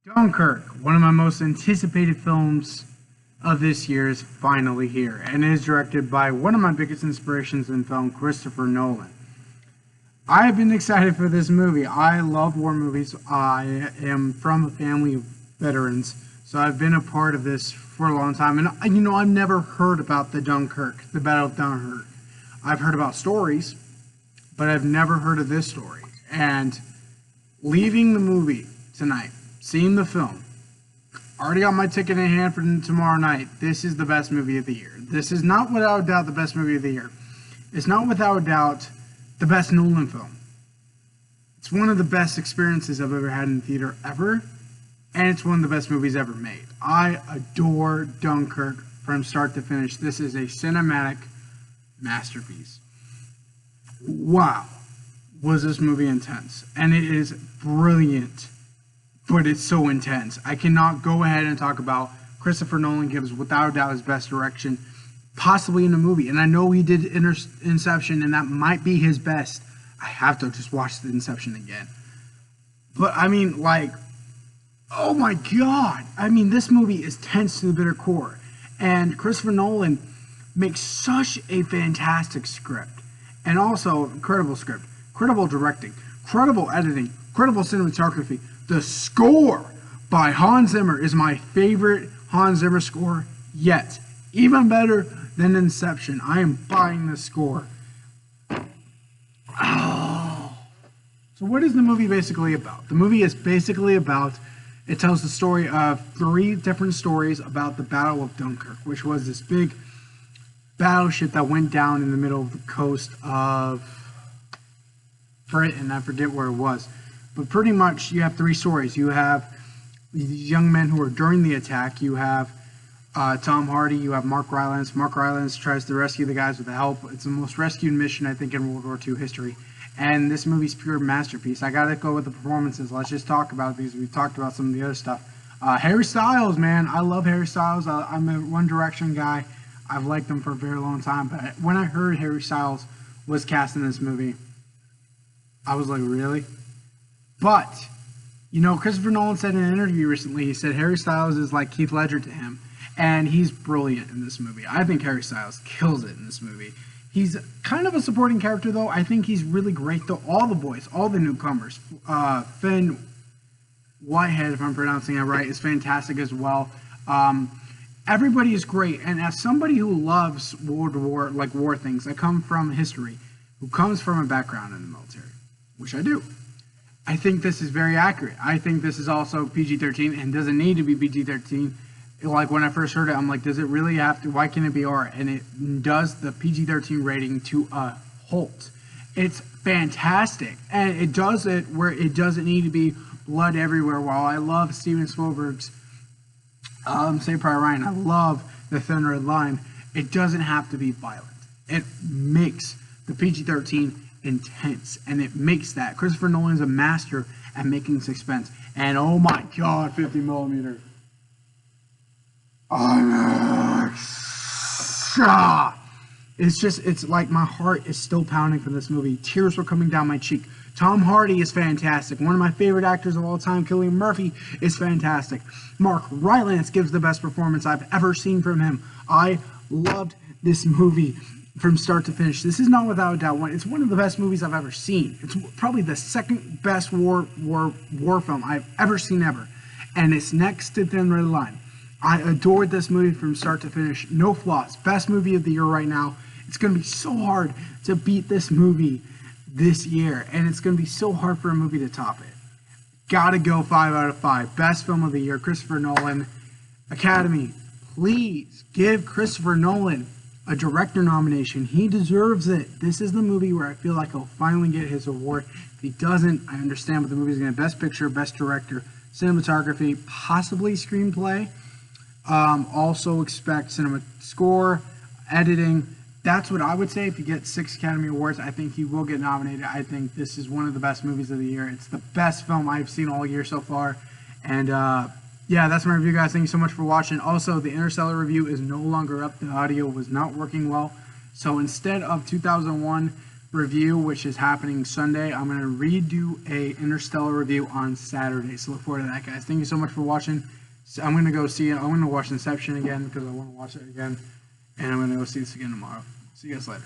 Dunkirk, one of my most anticipated films of this year, is finally here and is directed by one of my biggest inspirations in film, Christopher Nolan. I have been excited for this movie. I love war movies. I am from a family of veterans, so I've been a part of this for a long time. And I've never heard about the Battle of Dunkirk. I've heard about stories, but I've never heard of this story. And leaving the movie tonight, seeing the film, already got my ticket in hand for tomorrow night. This is the best movie of the year. This is not without a doubt the best movie of the year. It's not without a doubt the best Nolan film. It's one of the best experiences I've ever had in theater ever, and it's one of the best movies ever made. I adore Dunkirk from start to finish. This is a cinematic masterpiece. Wow, was this movie intense. And it is brilliant, but it's so intense. I cannot go ahead and talk about Christopher Nolan gives without a doubt his best direction possibly in a movie. And I know he did Inception, and that might be his best. I have to just watch the Inception again. But I mean, oh my God. I mean, this movie is tense to the bitter core. And Christopher Nolan makes such a fantastic script. And also, incredible script, incredible directing, incredible editing, incredible cinematography. The score by Hans Zimmer is my favorite Hans Zimmer score yet. Even better than Inception. I am buying this score. Oh. So what is the movie basically about? The movie is basically about, it tells the story of 3 different stories about the Battle of Dunkirk, which was this big battleship that went down in the middle of the coast of Britain. I forget where it was. But pretty much you have 3 stories. You have these young men who are during the attack. You have Tom Hardy. You have Mark Rylance. Mark Rylance tries to rescue the guys with the help. It's the most rescued mission, I think, in World War II history. And this movie's pure masterpiece. I gotta go with the performances. Let's just talk about it because we've talked about some of the other stuff. Harry Styles, man. I love Harry Styles. I'm a One Direction guy. I've liked him for a very long time. But when I heard Harry Styles was cast in this movie, I was like, really? But, Christopher Nolan said in an interview recently, he said Harry Styles is like Heath Ledger to him. And he's brilliant in this movie. I think Harry Styles kills it in this movie. He's kind of a supporting character, though. I think he's really great, though. All the boys, all the newcomers. Finn Whitehead, if I'm pronouncing that right, is fantastic as well. Everybody is great. And as somebody who loves war things, I come from history, who comes from a background in the military, which I do. I think this is very accurate. I think this is also PG-13 and doesn't need to be PG-13. Like when I first heard it, I'm like, does it really have to? Why can't it be R? And it does the PG-13 rating to a halt. It's fantastic. And it does it where it doesn't need to be blood everywhere. While I love Steven Spielberg's Saving Private Ryan, I love The Thin Red Line, it doesn't have to be violent. It makes the PG-13 intense, and it makes that. Christopher Nolan is a master at making suspense. And oh my God, 50 millimeter. It's like my heart is still pounding for this movie. Tears were coming down my cheek. Tom Hardy is fantastic. One of my favorite actors of all time, Cillian Murphy, is fantastic. Mark Rylance gives the best performance I've ever seen from him. I loved this movie from start to finish. This is not without a doubt it's one of the best movies I've ever seen. It's probably the second best war film I've ever seen ever. And it's next to Thin Red Line. I adored this movie from start to finish. No flaws. Best movie of the year right now. It's going to be so hard to beat this movie this year. And it's going to be so hard for a movie to top it. Gotta go 5 out of 5. Best film of the year, Christopher Nolan. Academy, please give Christopher Nolan a director nomination. He deserves it. This is the movie where I feel like he'll finally get his award. If he doesn't, I understand, but the movie's going to Best Picture, Best Director, Cinematography, possibly Screenplay. Also expect cinema score, editing. That's what I would say. If you get 6 Academy Awards, I think he will get nominated. I think this is one of the best movies of the year. It's the best film I've seen all year so far. And yeah, that's my review, guys. Thank you so much for watching. Also, the Interstellar review is no longer up. The audio was not working well. So instead of 2001, review, which is happening Sunday. I'm going to redo a Interstellar review on Saturday. So look forward to that, guys. Thank you so much for watching. So I'm going to go see it. I'm going to watch Inception again because I want to watch it again. And I'm going to go see this again tomorrow. See you guys later.